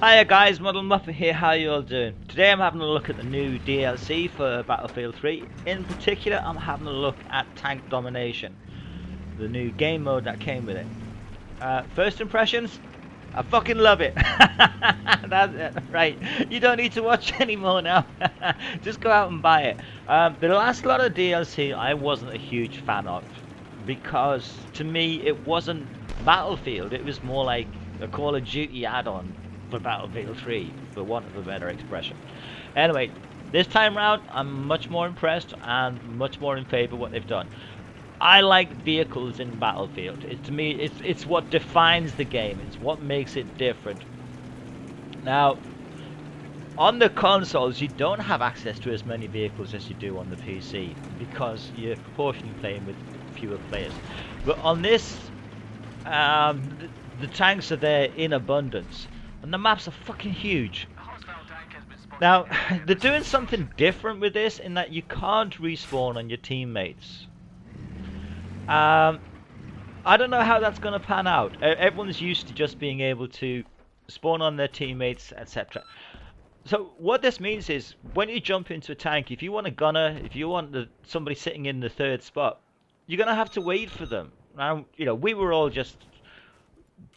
Hiya guys, Model Muppet here, how you all doing? Today I'm having a look at the new DLC for Battlefield 3. In particular, I'm having a look at Tank Domination, the new game mode that came with it. First impressions? I fucking love it. That's it, right. You don't need to watch anymore now. Just go out and buy it. The last lot of DLC I wasn't a huge fan of, because to me it wasn't Battlefield, it was more like a Call of Duty add-on for Battlefield 3, for want of a better expression. Anyway, this time round I'm much more impressed and much more in favour of what they've done. I like vehicles in Battlefield. To me, it's what defines the game. It's what makes it different. Now, on the consoles, you don't have access to as many vehicles as you do on the PC, because you're proportionally playing with fewer players. But on this, the tanks are there in abundance, and the maps are fucking huge. Now, they're doing something different with this in that you can't respawn on your teammates. I don't know how that's going to pan out. Everyone's used to just being able to spawn on their teammates, etc. So what this means is, when you jump into a tank, if you want a gunner, if you want somebody sitting in the third spot, you're going to have to wait for them. Now, you know, we were all just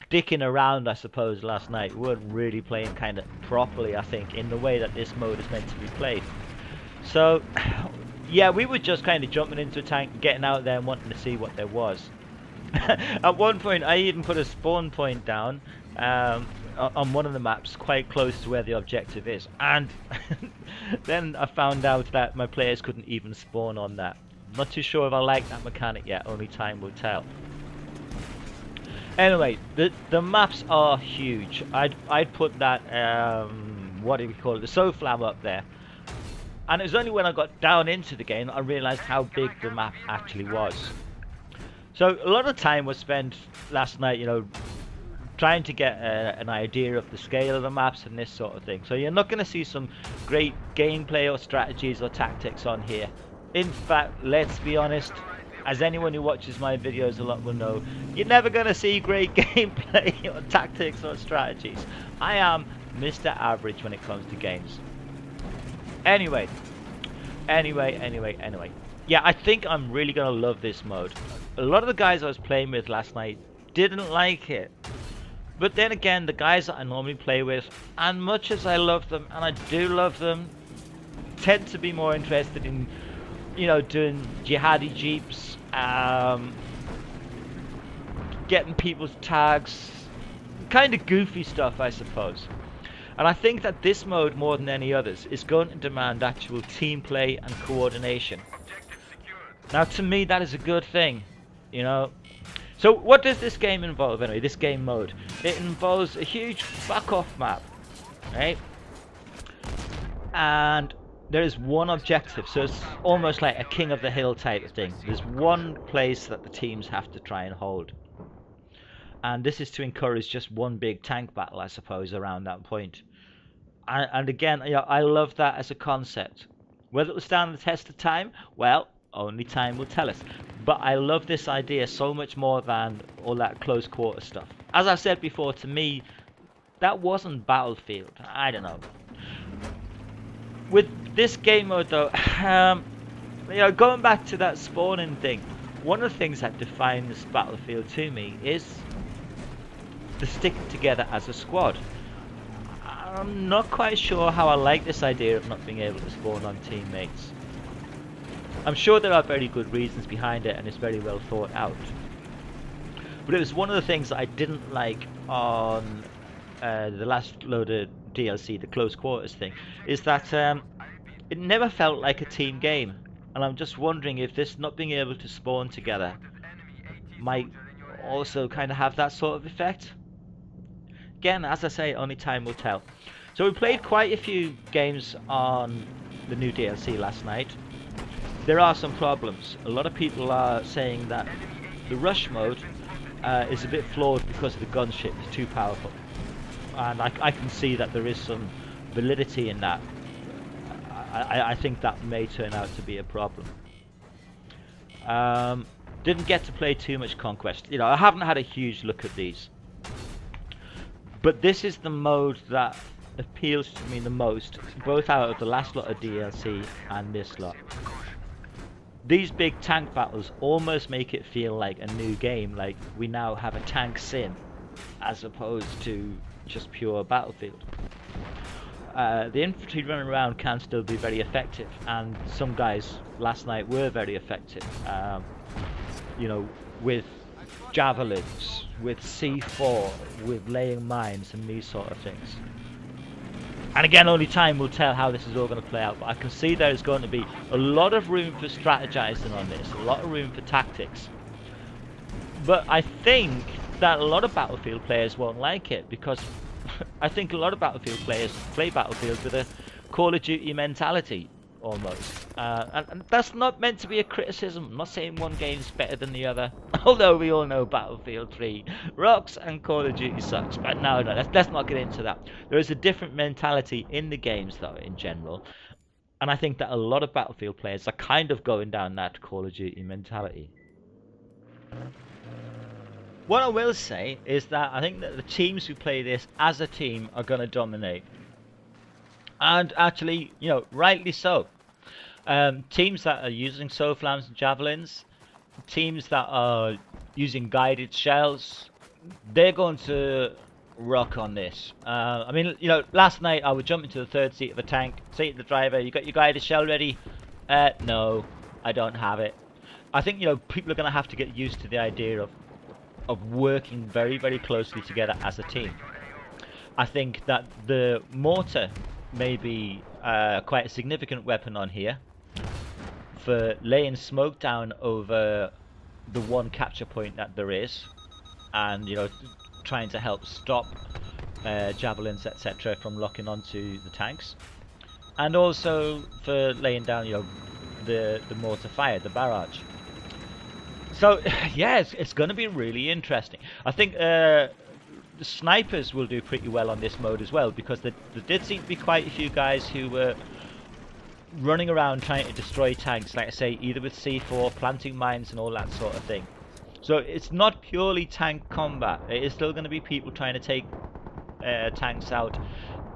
dicking around, I suppose, last night. We weren't really playing kind of properly, I think, in the way that this mode is meant to be played. So yeah, we were just kind of jumping into a tank, getting out there and wanting to see what there was. At one point, I even put a spawn point down on one of the maps quite close to where the objective is. And then I found out that my players couldn't even spawn on that. Not too sure if I like that mechanic yet, only time will tell. Anyway, the maps are huge. I'd put that, what do we call it, the SoFlam up there. And it was only when I got down into the game that I realised how big the map actually was. So a lot of time was spent last night, you know, trying to get an idea of the scale of the maps and this sort of thing. So you're not going to see some great gameplay or strategies or tactics on here. In fact, let's be honest, as anyone who watches my videos a lot will know, you're never going to see great gameplay or tactics or strategies. I am Mr. Average when it comes to games. Anyway. Yeah, I think I'm really going to love this mode. A lot of the guys I was playing with last night didn't like it. But then again, the guys that I normally play with, and much as I love them, and I do love them, tend to be more interested in, you know, doing jihadi jeeps, getting people's tags, kind of goofy stuff, I suppose. And I think that this mode, more than any others, is going to demand actual team play and coordination. Now, to me, that is a good thing, you know. So what does this game involve anyway, this game mode? It involves a huge fuck-off map, right? And there is one objective, so it's almost like a king of the hill type of thing. There's one place that the teams have to try and hold. And this is to encourage just one big tank battle, I suppose, around that point. And again, you know, I love that as a concept. Whether it will stand the test of time, well, only time will tell us. But I love this idea so much more than all that close quarter stuff. As I've said before, to me, that wasn't Battlefield. I don't know. With this game mode, though, you know, going back to that spawning thing, one of the things that defines Battlefield to me is to stick together as a squad. I'm not quite sure how I like this idea of not being able to spawn on teammates. I'm sure there are very good reasons behind it and it's very well thought out. But it was one of the things that I didn't like on the last load of DLC, the close quarters thing, is that it never felt like a team game. And I'm just wondering if this not being able to spawn together might also kind of have that sort of effect. Again, as I say, only time will tell. So we played quite a few games on the new DLC last night. There are some problems. A lot of people are saying that the rush mode is a bit flawed because the gunship is too powerful. And I can see that there is some validity in that. I think that may turn out to be a problem. Didn't get to play too much Conquest. You know, I haven't had a huge look at these. But this is the mode that appeals to me the most, both out of the last lot of DLC and this lot. These big tank battles almost make it feel like a new game, like we now have a tank sim as opposed to just pure Battlefield. The infantry running around can still be very effective, and some guys last night were very effective. You know, with javelins, with C4, with laying mines and these sort of things. And again, only time will tell how this is all going to play out, but I can see there is going to be a lot of room for strategizing on this, a lot of room for tactics. But I think that a lot of Battlefield players won't like it, because I think a lot of Battlefield players play Battlefield with a Call of Duty mentality, almost. And that's not meant to be a criticism. I'm not saying one game's better than the other, although we all know Battlefield 3 rocks and Call of Duty sucks. But no, let's not get into that. There is a different mentality in the games, though, in general. And I think that a lot of Battlefield players are kind of going down that Call of Duty mentality. What I will say is that I think that the teams who play this as a team are going to dominate. And actually, you know, rightly so. Teams that are using SOFLAMs and javelins, teams that are using guided shells, they're going to rock on this. I mean, you know, last night I would jump into the third seat of a tank, say to the driver, "You got your guided shell ready?" No, I don't have it. I think, you know, people are going to have to get used to the idea of working very, very closely together as a team. I think that the mortar may be quite a significant weapon on here for laying smoke down over the one capture point that there is, and, you know, trying to help stop javelins, etc., from locking onto the tanks, and also for laying down, you know, the mortar fire, the barrage. So yeah, it's going to be really interesting. I think the snipers will do pretty well on this mode as well, because there did seem to be quite a few guys who were running around trying to destroy tanks, like I say, either with C4, planting mines and all that sort of thing. So it's not purely tank combat. It is still going to be people trying to take tanks out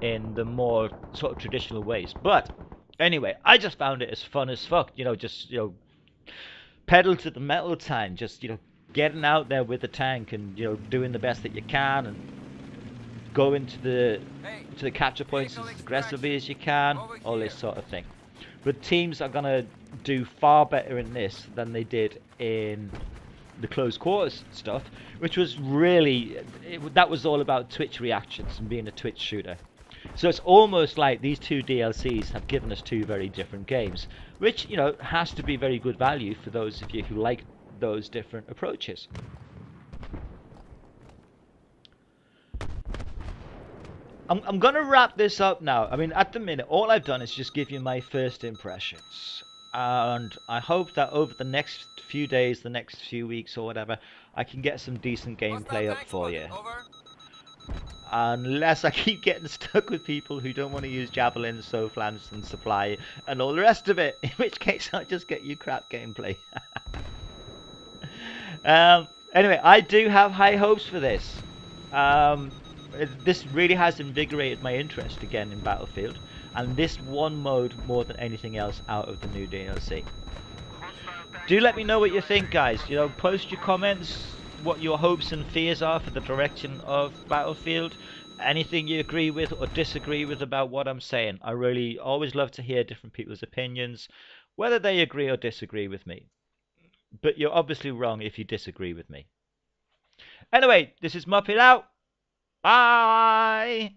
in the more sort of traditional ways. But anyway, I just found it as fun as fuck, you know, just, you know, pedal to the metal time, just, you know, getting out there with the tank and, you know, doing the best that you can and go into the capture points as aggressively as you can, all this sort of thing. But teams are gonna do far better in this than they did in the close quarters stuff, which was really, that was all about Twitch reactions and being a Twitch shooter. So it's almost like these two DLCs have given us two very different games, which, you know, has to be very good value for those of you who like those different approaches. I'm going to wrap this up now. I mean, at the minute, all I've done is just give you my first impressions. And I hope that over the next few days, the next few weeks or whatever, I can get some decent gameplay up for you. Unless I keep getting stuck with people who don't want to use javelins, SOFLAMs and supply and all the rest of it, in which case I'll just get you crap gameplay. Anyway, I do have high hopes for this. This really has invigorated my interest again in Battlefield, and this one mode more than anything else out of the new DLC. Do let me know what you think, guys. You know, post your comments, what your hopes and fears are for the direction of Battlefield, anything you agree with or disagree with about what I'm saying. I really always love to hear different people's opinions, whether they agree or disagree with me. But you're obviously wrong if you disagree with me. Anyway, this is Muppet out. Bye!